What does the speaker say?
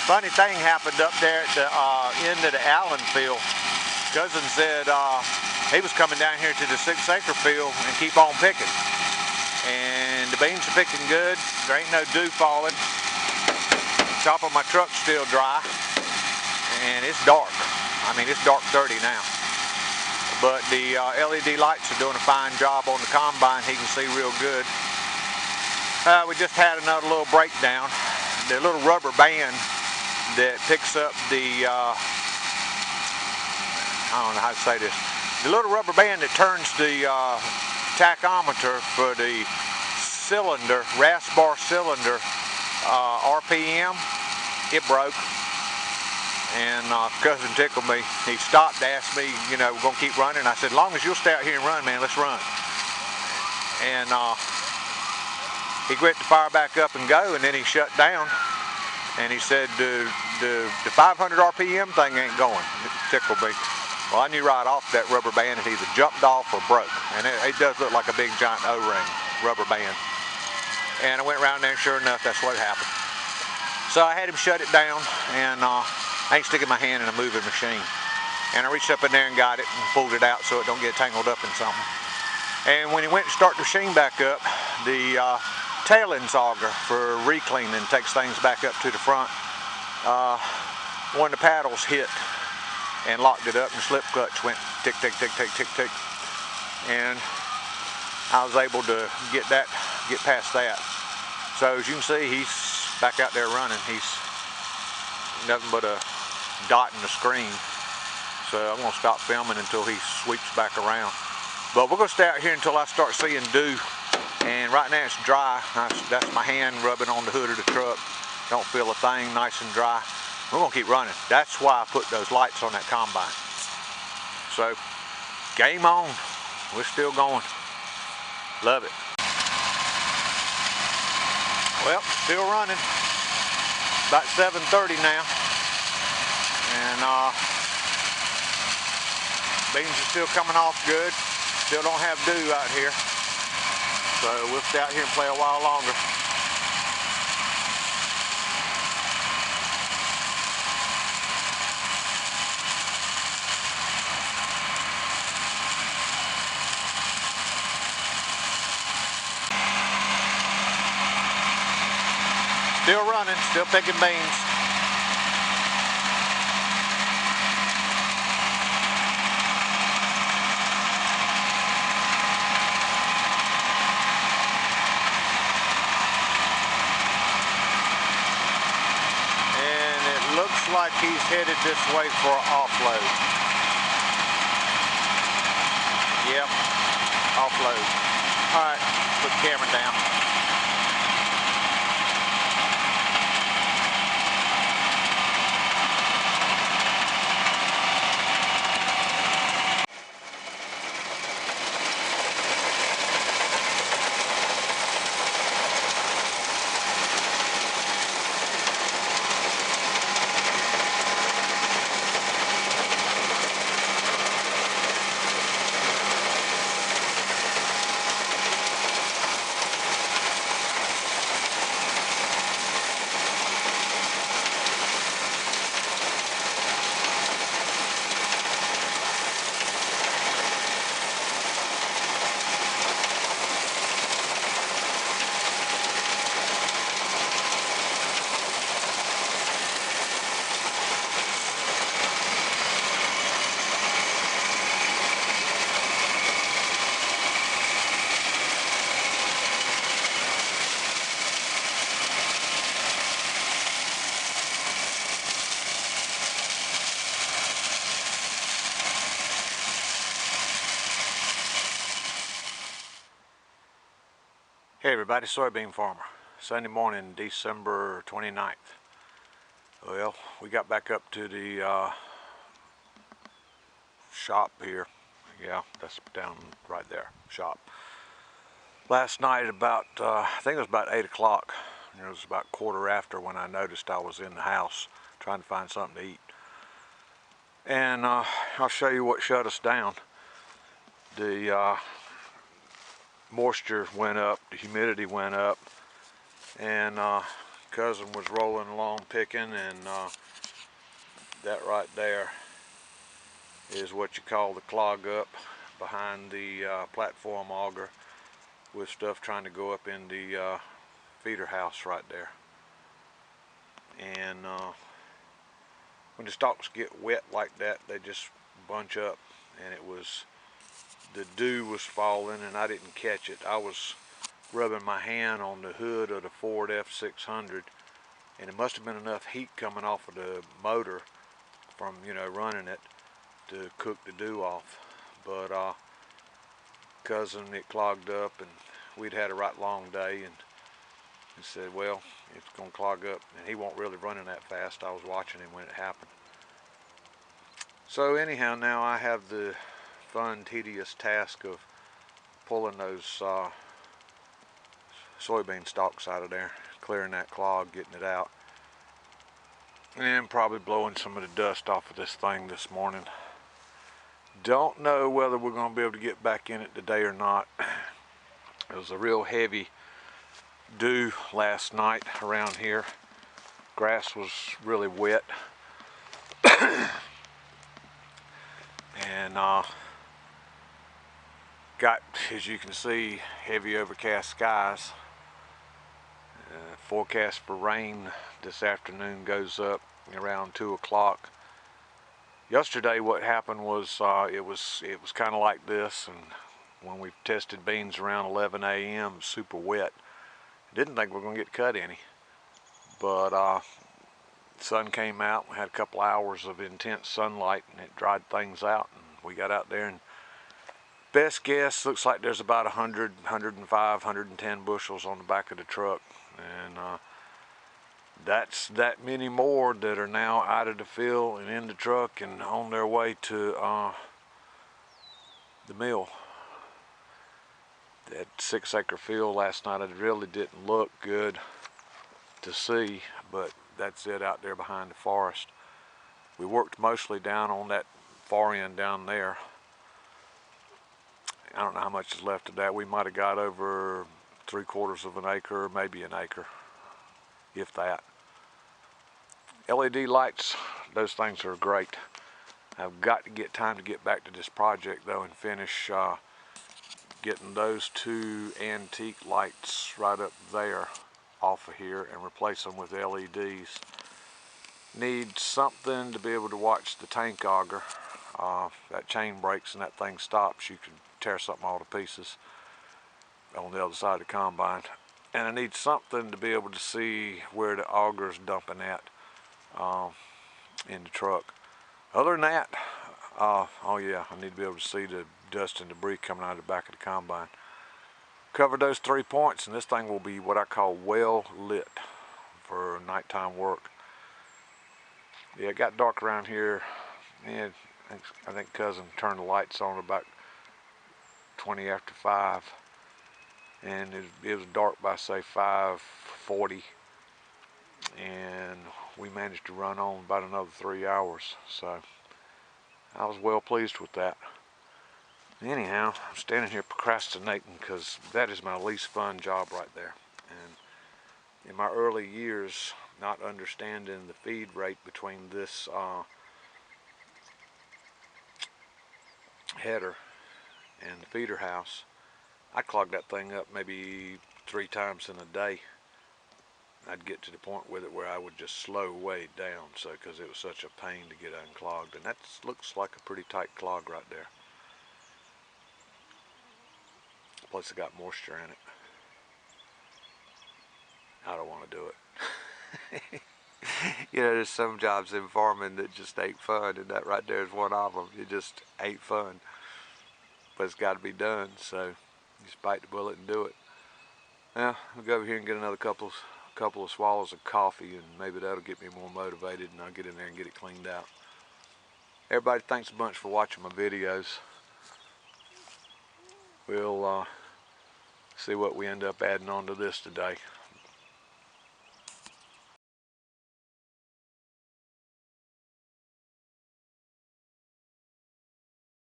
Funny thing happened up there at the end of the Allen field. Cousin said he was coming down here to the 6-acre field and keep on picking. And the beans are picking good. There ain't no dew falling. Top of my truck's still dry. And it's dark. I mean, it's dark 30 now. But the LED lights are doing a fine job on the combine. He can see real good. We just had another little breakdown. The little rubber band that picks up the, I don't know how to say this, the little rubber band that turns the tachometer for the cylinder, RAS bar cylinder, RPM, it broke. And Cousin tickled me. He stopped to ask me, you know, we're going to keep running. I said, as long as you'll stay out here and run, man, let's run. And he quit to fire back up and go, and then he shut down. And he said, the 500 RPM thing ain't going. It tickled me. Well, I knew right off that rubber band had either jumped off or broke. And it does look like a big giant O-ring rubber band. And I went around there, and sure enough, that's what happened. So I had him shut it down, and I ain't sticking my hand in a moving machine. And I reached up in there and got it and pulled it out so it don't get tangled up in something. And when he went to start the machine back up, the tail end auger for recleaning takes things back up to the front. One of the paddles hit and locked it up, and the slip clutch went tick, tick, tick, tick, tick, tick. And I was able to get past that. So as you can see, he's back out there running. He's nothing but a dot in the screen. So I'm going to stop filming until he sweeps back around. But we're going to stay out here until I start seeing dew. And right now it's dry. That's my hand rubbing on the hood of the truck. Don't feel a thing, nice and dry. We're going to keep running. That's why I put those lights on that combine. So, game on. We're still going. Love it. Well, still running. About 7:30 now. And beans are still coming off good. Still don't have dew out here. So we'll stay out here and play a while longer. Still running, still picking beans. And it looks like he's headed this way for an offload. Yep, offload. All right, put the camera down. Hey everybody, Soybean Farmer. Sunday morning, December 29th. Well, we got back up to the shop here. Yeah, that's down right there, shop. Last night about, I think it was about 8 o'clock. It was about quarter after when I noticed I was in the house trying to find something to eat. And I'll show you what shut us down. The moisture went up, the humidity went up, and cousin was rolling along picking, and that right there is what you call the clog up behind the platform auger, with stuff trying to go up in the feeder house right there. And when the stalks get wet like that, they just bunch up, and the dew was falling and I didn't catch it. I was rubbing my hand on the hood of the Ford F600, and it must have been enough heat coming off of the motor from, you know, running it to cook the dew off. But cousin, it clogged up, and we'd had a right long day, and he said, well, it's gonna clog up, and he won't really running that fast. I was watching him when it happened. So anyhow, now I have the fun, tedious task of pulling those soybean stalks out of there, clearing that clog, getting it out, and probably blowing some of the dust off of this thing this morning. Don't know whether we're going to be able to get back in it today or not. It was a real heavy dew last night around here. Grass was really wet. And got, as you can see, heavy overcast skies. Forecast for rain this afternoon goes up around 2 o'clock. Yesterday what happened was it was kind of like this, and when we tested beans around 11 a.m. super wet. Didn't think we were going to get cut any, but the sun came out. We had a couple hours of intense sunlight, and it dried things out, and we got out there, and best guess looks like there's about 100, 105, 110 bushels on the back of the truck, and that's that many more that are now out of the field and in the truck and on their way to the mill. That 6-acre field last night, it really didn't look good to see, but that's it out there behind the forest. We worked mostly down on that far end down there. I don't know how much is left of that. We might have got over 3/4 of an acre, maybe an acre, if that. LED lights, those things are great. I've got to get time to get back to this project though and finish getting those 2 antique lights right up there off of here and replace them with LEDs. Need something to be able to watch the tank auger. That chain breaks and that thing stops, you can tear something all to pieces on the other side of the combine. And I need something to be able to see where the auger's dumping at in the truck. Other than that, oh yeah, I need to be able to see the dust and debris coming out of the back of the combine. Covered those 3 points, and this thing will be what I call well lit for nighttime work. Yeah, it got dark around here, and I think cousin turned the lights on about 20 after 5, and it was dark by say 5:40, and we managed to run on about another 3 hours, so I was well pleased with that. Anyhow, I'm standing here procrastinating because that is my least fun job right there. And in my early years, not understanding the feed rate between this header and the feeder house, I clogged that thing up maybe 3 times in a day. I'd get to the point with it where I would just slow way down, so because it was such a pain to get unclogged. And that looks like a pretty tight clog right there. Plus it got moisture in it. I don't want to do it. You know, there's some jobs in farming that just ain't fun, and that right there is one of them. It just ain't fun, but it's got to be done, so you just bite the bullet and do it. Now I'll go over here and get another couple of swallows of coffee, and maybe that'll get me more motivated, and I'll get in there and get it cleaned out. Everybody, thanks a bunch for watching my videos. We'll see what we end up adding on to this today.